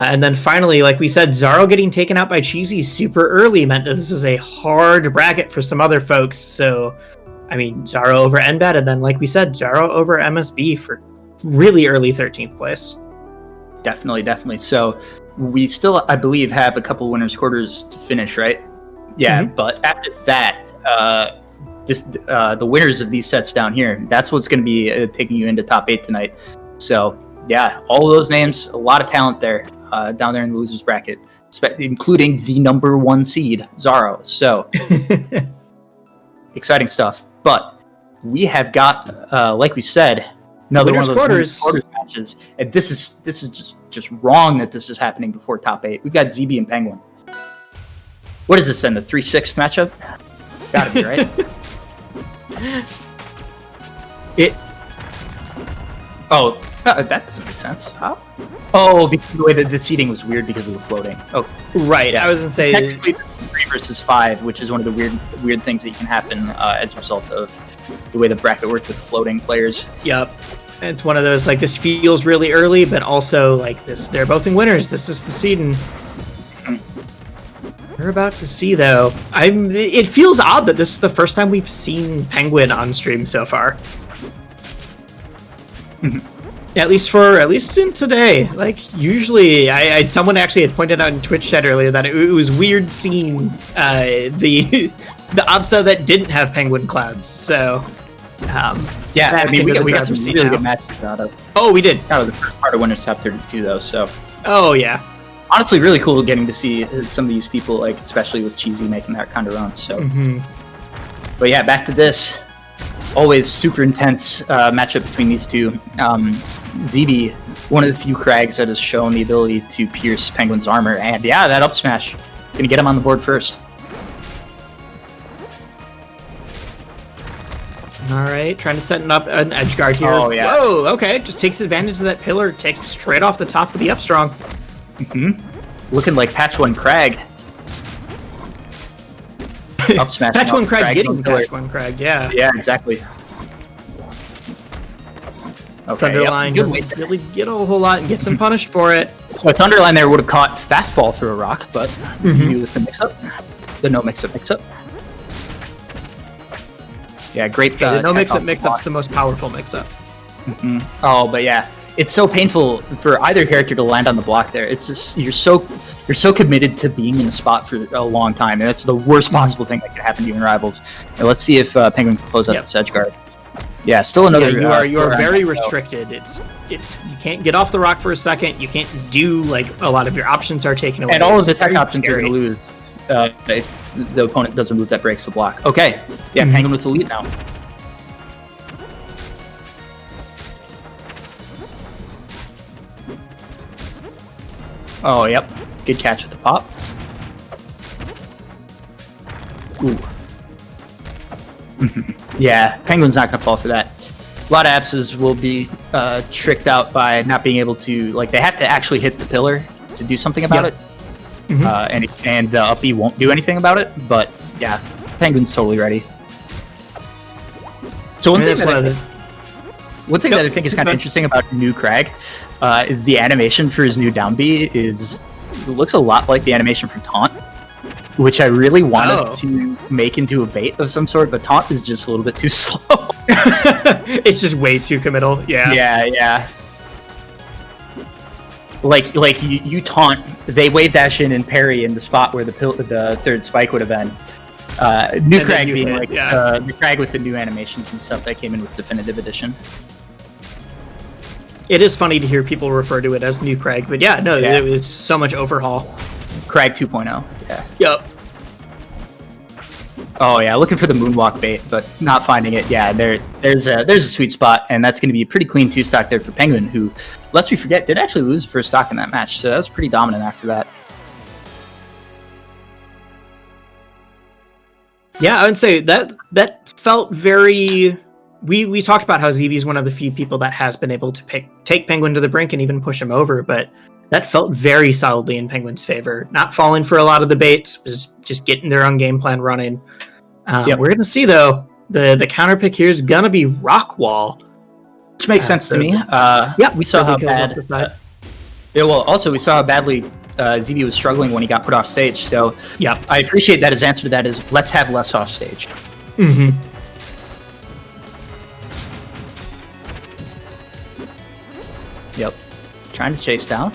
And then finally, like we said, Zaro getting taken out by Cheesy super early meant that this is a hard bracket for some other folks. So, I mean, Zaro over NBAT, and then, like we said, Zaro over MSB for really early 13th place. Definitely. So we still, I believe, have a couple winners' quarters to finish, right? Yeah, but after that, the winners of these sets down here, that's what's going to be taking you into top 8 tonight. So, yeah, all of those names, a lot of talent there down there in the losers bracket, including the number 1 seed, Zaro. So, exciting stuff. But we have got, like we said, another one of those quarters matches. And this is just wrong that this is happening before top 8. We've got ZeeBee and Penguin. What is this then? The 3-6 matchup? Gotta be, right? That doesn't make sense. How? Oh, because the way that the seating was weird because of the floating. Oh, right. Yeah. I was gonna say technically 3 versus 5, which is one of the weird things that can happen as a result of the way the bracket works with floating players. Yep. It's one of those, like, this feels really early, but also like this. They're both in winners. This is the seeding. We're about to see, though. It feels odd that this is the first time we've seen Penguin on stream so far. At least in today. Like, usually, someone actually had pointed out in Twitch chat earlier that it was weird seeing the OPSA that didn't have Penguin clouds. So, yeah, I mean, we got some really good matches out of. Oh, we did. Out of the first part of Winners Top 32, though. So. Oh yeah. Honestly, really cool getting to see some of these people, like, especially with Cheesy making that kind of run. So, But yeah, back to this. Always super intense matchup between these two. ZeeBee, one of the few Krags that has shown the ability to pierce Penguin's armor, and yeah, that up smash gonna get him on the board first. All right, trying to set up an edge guard here. Oh yeah. Whoa, okay, just takes advantage of that pillar, takes him straight off the top of the up strong. Looking like Patch 1 Krag. Up smash. Patch 1 Krag getting Patch 1 Krag, yeah. Yeah, exactly. Okay, Thunderline doesn't really get a whole lot and gets him punished for it. So a Thunderline there would have caught Fastfall through a rock, but ZeeBee with the mix-up. The no mix-up. Yeah, great. The no mix-up's the most powerful mix-up. Oh, but yeah. It's so painful for either character to land on the block there. It's just you're so committed to being in a spot for a long time, and that's the worst possible thing that could happen to you in Rivals. And let's see if Penguin can close out this edge guard. Yeah, still another. Yeah, you are very restricted. It's you can't get off the rock for a second. You can't do, like, a lot of your options are taken away. And all of the tech options are going to lose if the opponent does a move that breaks the block. Okay, yeah, Penguin with the lead now. Oh, yep. Good catch with the pop. Ooh. Yeah, Penguin's not going to fall for that. A lot of Apses will be tricked out by not being able to, like, they have to actually hit the pillar to do something about it. And the up B won't do anything about it, but yeah, Penguin's totally ready. So one thing that I think is kind of interesting about new Krag is the animation for his new down B looks a lot like the animation for Taunt, which I really wanted to make into a bait of some sort, but Taunt is just a little bit too slow. It's just way too committal. Yeah. Like you taunt, they wave dash in and parry in the spot where the third spike would have been. New Krag being the Krag with the new animations and stuff that came in with Definitive Edition. It is funny to hear people refer to it as new Krag, but it was so much overhaul. Krag 2.0. Yeah. Yep. Oh yeah, looking for the moonwalk bait, but not finding it. Yeah, there's a sweet spot, and that's going to be a pretty clean 2-stock there for Penguin, who, lest we forget, did actually lose the first stock in that match, so that was pretty dominant after that. Yeah, I would say that felt very. We talked about how ZeeBee is one of the few people that has been able to take Penguin to the brink and even push him over, but that felt very solidly in Penguin's favor. Not falling for a lot of the baits, was just getting their own game plan running. We're going to see, though, the counter pick here is going to be Rock Wall. Which makes sense to me. We saw how bad... Yeah, well, also we saw how badly ZeeBee was struggling when he got put off stage. So Yeah. I appreciate that his answer to that is let's have less off stage. Mm-hmm. Yep. Trying to chase down.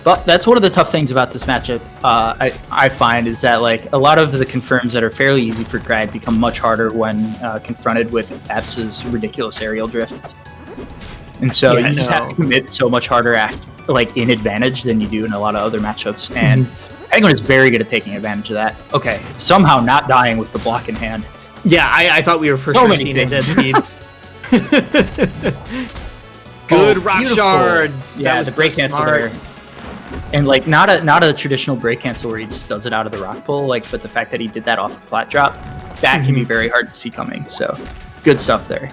But that's one of the tough things about this matchup, I find, is that like a lot of the confirms that are fairly easy for Crag become much harder when confronted with Eps's ridiculous aerial drift. And so you just have to commit so much harder in advantage than you do in a lot of other matchups. And Penguin is very good at taking advantage of that. Okay, somehow not dying with the block in hand. Yeah, I thought we were for sure seeing dead seeds. Good rock beautiful. Shards. Yeah, that was the break cancel there. And like not a traditional break cancel where he just does it out of the rock pull, but the fact that he did that off a plat drop, that can be very hard to see coming. So good stuff there.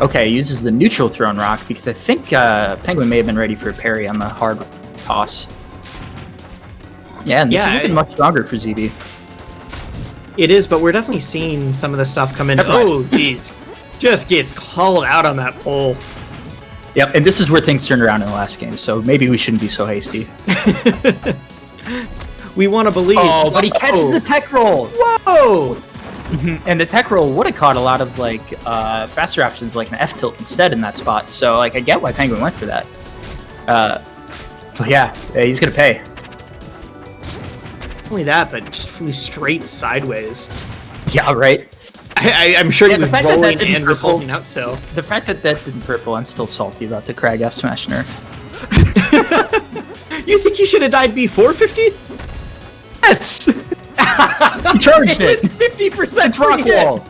Okay, uses the neutral thrown rock because I think Penguin may have been ready for a parry on the hard toss. Yeah, and this is looking much stronger for ZeeBee. It is, but we're definitely seeing some of the stuff come in. Oh, jeez. Just gets called out on that pole. Yep, and this is where things turned around in the last game, so maybe we shouldn't be so hasty. We want to believe. Oh, but he catches the tech roll. Whoa! And the tech roll would have caught a lot of faster options like an F tilt instead in that spot. So I get why Penguin went for that. But yeah, he's gonna pay. Not only that, but just flew straight sideways. Yeah, right. I'm sure he was rolling and was holding out still. The fact that didn't purple, I'm still salty about the Crag F smash nerf. You think he should have died before 50? Yes! He charged it! 50% It's rock wall!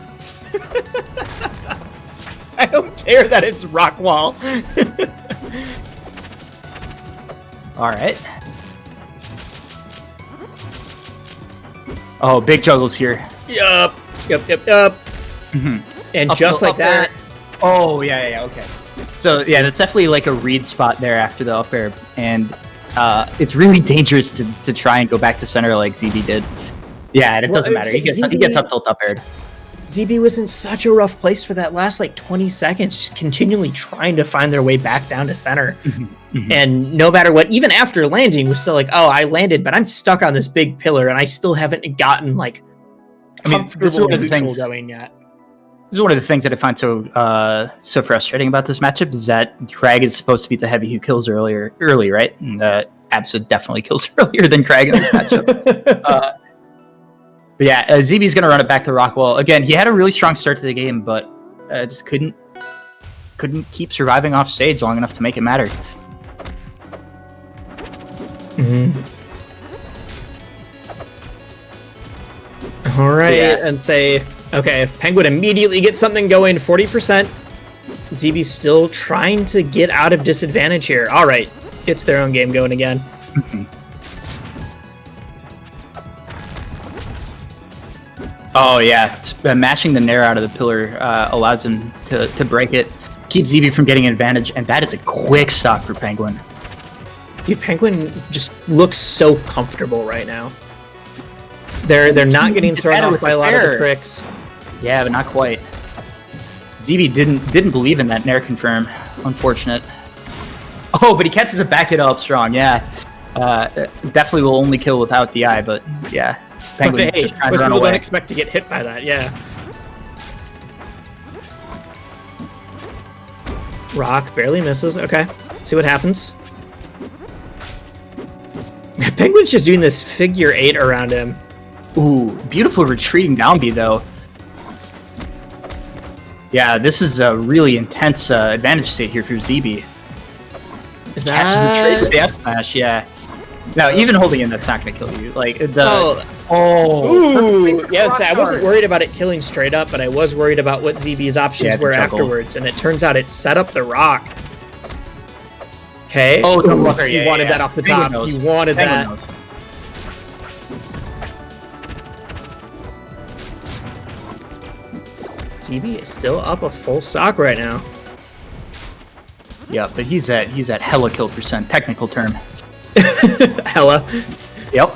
I don't care that it's rock wall. Alright. Oh, big juggles here. Yep. And Up just like that. Oh, yeah, okay. So, yeah, that's definitely like a read spot there after the up air. And it's really dangerous to try and go back to center like ZeeBee did. Yeah, and it doesn't matter. He gets up tilt up aired. ZeeBee was in such a rough place for that last 20 seconds, just continually trying to find their way back down to center. And no matter what, even after landing, was still like, oh, I landed, but I'm stuck on this big pillar, and I still haven't gotten comfortable neutral going yet. This is one of the things that I find so frustrating about this matchup is that Crag is supposed to be the heavy who kills early, right? And Absa definitely kills earlier than Crag in this matchup. But yeah, ZeeBee's going to run it back to Rockwall. Again, he had a really strong start to the game, but just couldn't keep surviving off stage long enough to make it matter. All right, and say, okay, Penguin immediately gets something going, 40%. ZeeBee's still trying to get out of disadvantage here. All right, gets their own game going again. Oh yeah, mashing the Nair out of the pillar allows him to break it, keeps ZeeBee from getting an advantage, and that is a quick stock for Penguin. Dude, Penguin just looks so comfortable right now. They're not getting thrown off by a lot of the tricks. Yeah, but not quite. ZeeBee didn't believe in that Nair confirm. Unfortunate. Oh, but he catches it back hit up strong. Yeah, definitely will only kill without the eye, but yeah. Penguin just trying to run away. Don't expect to get hit by that, yeah. Rock barely misses. Okay, see what happens. Penguin's just doing this figure 8 around him. Ooh, beautiful retreating down B though. Yeah, this is a really intense advantage state here for ZeeBee. Is Catches the trade with the F smash, yeah. Now, even holding in, that's not going to kill you. Like the ooh, yeah. I wasn't worried about it killing straight up, but I was worried about what ZeeBee's options were afterwards. And it turns out it set up the rock. Okay. Oh, he wanted that off the top. He wanted that. ZeeBee is still up a full stock right now. Yeah, but he's at hella kill percent. Technical term. Hella. Yep.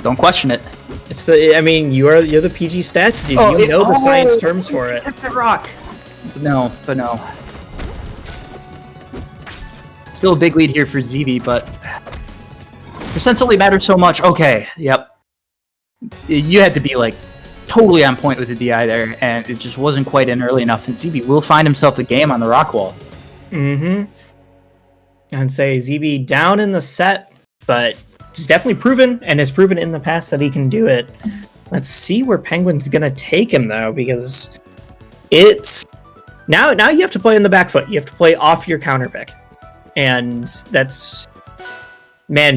Don't question it. It's the. I mean, you're the PG stats dude. You know the science terms for it. Hit that rock. No. Still a big lead here for ZeeBee, but percents only matter so much. Okay, yep. You had to be like totally on point with the DI there, and it just wasn't quite in early enough. And ZeeBee will find himself a game on the rock wall. Mm-hmm. I'd say ZeeBee down in the set, but it's definitely proven, and has proven in the past that he can do it. Let's see where Penguin's gonna take him though, because it's now you have to play in the back foot. You have to play off your counter pick, and that's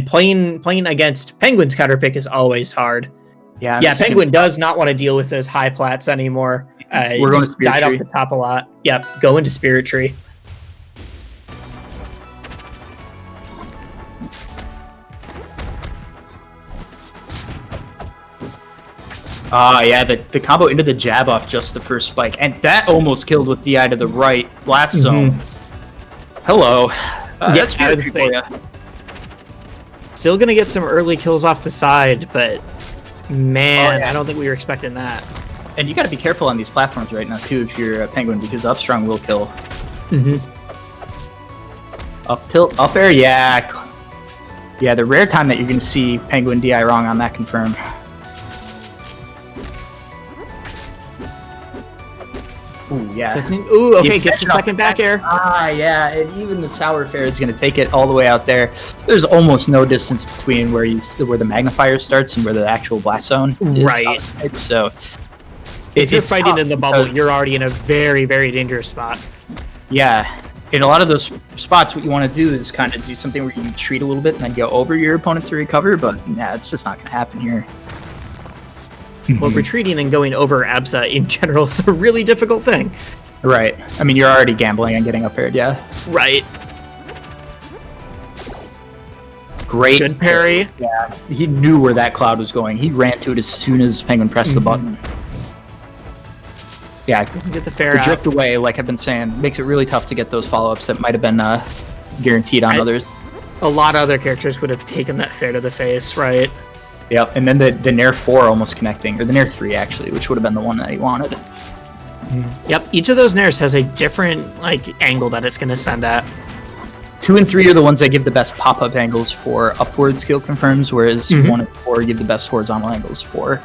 playing against Penguin's counter pick is always hard. Yeah, Penguin does not want to deal with those high plats anymore. We're going to died off the top a lot. Yep, go into Spirit Tree. Yeah, the combo into the jab off just the first spike, and that almost killed with the eye to the right. Blast zone. Hello. That's Spirit Tree for you. Still gonna get some early kills off the side, but man, I don't think we were expecting that. And you got to be careful on these platforms right now too if you're a Penguin, because up strong will kill. Up tilt, up air, yeah. The rare time that you're gonna see Penguin DI wrong on that confirm. Ooh, yeah. Ooh, okay, gets the second back air. Yeah, and even the Sour Fair is going to take it all the way out there. There's almost no distance between where the magnifier starts and where the actual blast zone is. Right. So, if you're fighting in the bubble, you're already in a very, very dangerous spot. Yeah. In a lot of those spots, what you want to do is kind of do something where you retreat a little bit and then go over your opponent to recover, but yeah, it's just not going to happen here. Well, retreating and going over Absa in general is a really difficult thing. Right. I mean, you're already gambling on getting up aired, yeah. Right. Great. Good parry. Yeah. He knew where that cloud was going. He ran to it as soon as Penguin pressed the button. Yeah. Get the fair out. Drift away, like I've been saying, makes it really tough to get those follow-ups that might have been guaranteed on others. A lot of other characters would have taken that fair to the face, right? Yep, and then the Nair 4 almost connecting, or the Nair 3 actually, which would have been the one that he wanted. Yep, each of those Nairs has a different angle that it's going to send at. 2 and 3 are the ones that give the best pop-up angles for upward skill confirms, whereas 1 and 4 give the best horizontal angles for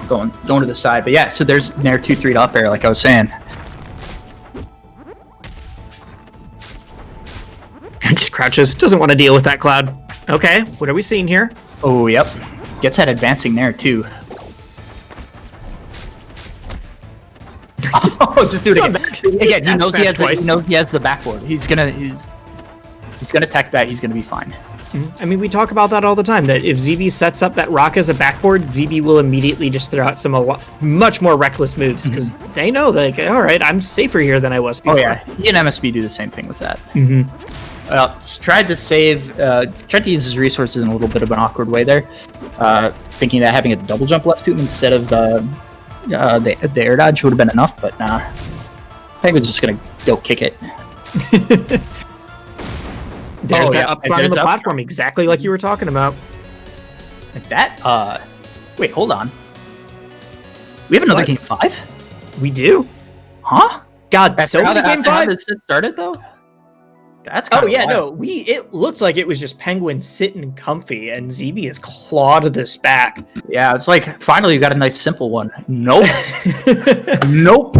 going to the side. But yeah, so there's Nair 2-3 to up air, like I was saying. Just crouches, doesn't want to deal with that cloud. Okay, what are we seeing here? Oh, yep. Gets that advancing Nair too. Just do it again. Again, he knows he has the backboard. He's gonna tech that. He's gonna be fine. I mean, we talk about that all the time. That if ZeeBee sets up that rock as a backboard, ZeeBee will immediately just throw out some much more reckless moves because they know that. All right, I'm safer here than I was before. Oh yeah, he and MSB do the same thing with that. Tried to use his resources in a little bit of an awkward way there, thinking that having a double jump left to him instead of the air dodge would have been enough, but nah. Penguin's just gonna go kick it. There's that up front of the platform, exactly like you were talking about. Like that? Wait, hold on. We have another game 5? We do? Huh? God, so many game 5? How this set started though? That's wild. No. It looked like it was just Penguin sitting comfy, and ZeeBee has clawed this back. Yeah, it's like finally you got a nice simple one. Nope. Nope.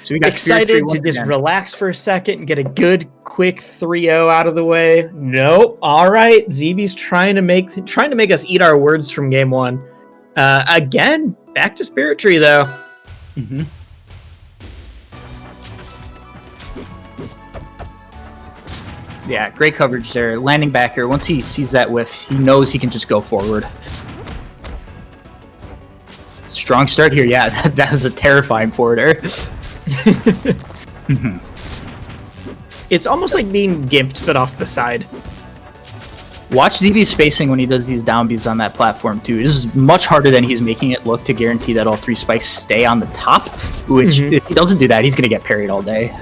So we got excited to just relax for a second and get a good quick 3-0 out of the way. Nope. All right, ZeeBee's trying to make us eat our words from game 1. Again, back to Spirit Tree though. Yeah, great coverage there. Landing back here. Once he sees that whiff, he knows he can just go forward. Strong start here. Yeah, that was a terrifying forward air. It's almost like being gimped, but off the side. Watch ZeeBee's spacing when he does these down Bs on that platform, too. This is much harder than he's making it look to guarantee that all 3 spikes stay on the top, which if he doesn't do that, he's going to get parried all day.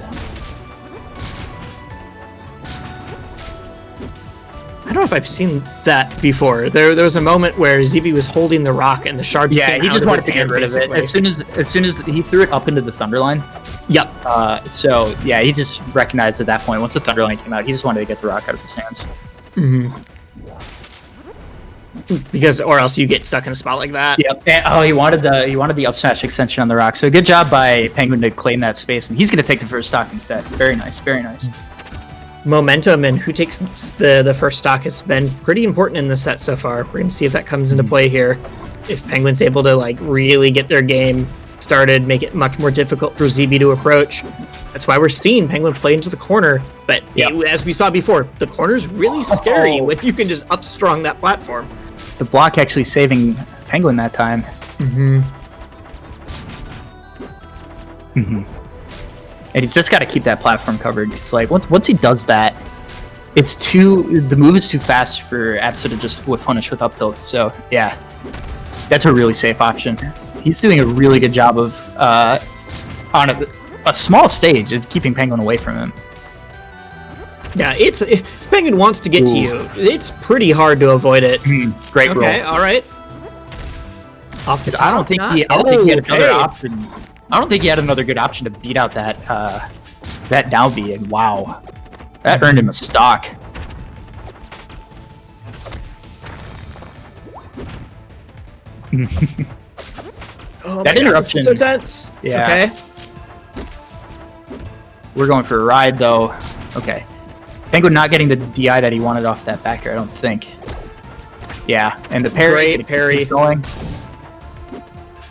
I don't know if I've seen that before. There was a moment where ZeeBee was holding the rock and the shards. Yeah, came he out just of wanted his to get hand, rid of it basically. as soon as he threw it up into the Thunderline. Yep. So yeah, he just recognized at that point once the Thunderline came out, he just wanted to get the rock out of his hands. Mm-hmm. Because, or else you get stuck in a spot like that. Yep. And, he wanted the up smash extension on the rock. So good job by Penguin to claim that space, and he's going to take the first stock instead. Very nice, very nice. Momentum and who takes the first stock has been pretty important in this set so far. We're going to see if that comes into play here. If Penguin's able to like really get their game started, make it much more difficult for ZeeBee to approach. That's why we're seeing Penguin play into the corner. But as we saw before, the corner's really scary when you can just upstrong that platform. The block actually saving Penguin that time. Mm-hmm. Mm-hmm. And he's just got to keep that platform covered. It's like once he does that, the move is too fast for Absa to just whip punish with up tilt. So yeah, that's a really safe option. He's doing a really good job of on a small stage of keeping Penguin away from him. Yeah, if Penguin wants to get to you, it's pretty hard to avoid it. Great roll. Okay, all right. Off the top. I don't think he had another option. I don't think he had another good option to beat out that down B, and wow, that earned him a stock. That interruption. So tense. Yeah. Okay. We're going for a ride though. Okay. Penguin not getting the DI that he wanted off that backer, I don't think. Yeah, and the parry. Great parry. Going.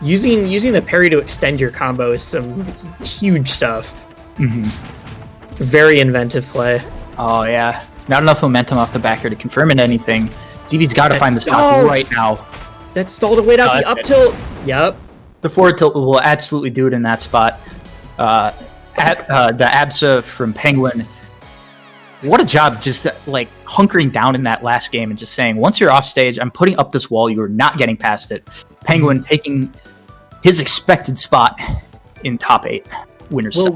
Using the parry to extend your combo is some huge stuff. Mm-hmm. Very inventive play. Oh yeah, not enough momentum off the backer to confirm it anything. ZeeBee's got to find the stock right now. That stalled to wait out the up tilt. Yep. The forward tilt will absolutely do it in that spot. The Absa from Penguin. What a job just like hunkering down in that last game and just saying, once you're off stage, I'm putting up this wall. You are not getting past it. Penguin taking his expected spot in top 8 winners. All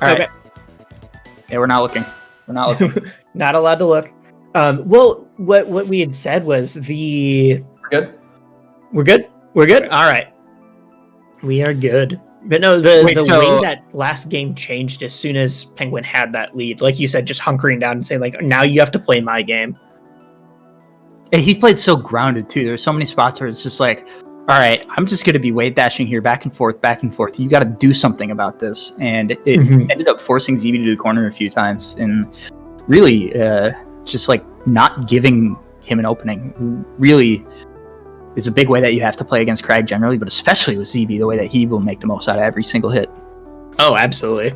right. Okay. Yeah, we're not looking. We're not looking. Not allowed to look. Well, what we had said was We're good? We're good? We're good? All right. We are good. But no, the way that last game changed as soon as Penguin had that lead, like you said, just hunkering down and saying, like, now you have to play my game. And he's played so grounded, too. There's so many spots where it's just like, all right, I'm just going to be wave dashing here, back and forth, back and forth. You got to do something about this. And it ended up forcing ZeeBee to the corner a few times and really just like not giving him an opening. Really is a big way that you have to play against Crag generally, but especially with ZeeBee, the way that he will make the most out of every single hit. Oh, absolutely.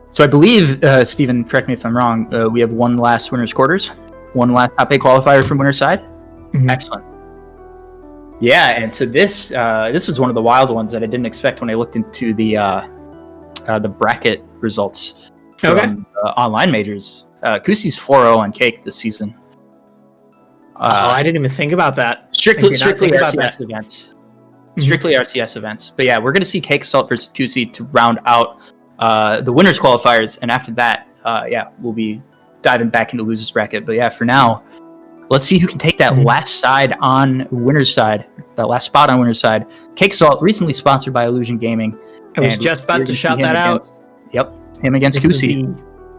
So I believe, Steven, correct me if I'm wrong, we have one last winner's quarters, one last top 8 qualifier from winner's side. Mm-hmm. Excellent. Yeah, and so this was one of the wild ones that I didn't expect when I looked into the bracket results from online majors. Kusi's 4-0 on Cake this season. I didn't even think about that. Strictly RCS events. Mm-hmm. Strictly RCS events. But yeah, we're going to see Cake Salt versus Kusi to round out the winners qualifiers, and after that, we'll be diving back into losers bracket. But yeah, for now, let's see who can take that last side on winner's side, that last spot on winner's side. Cake Salt, recently sponsored by Illusion Gaming. I was just about to shout that out. Him against Kusi.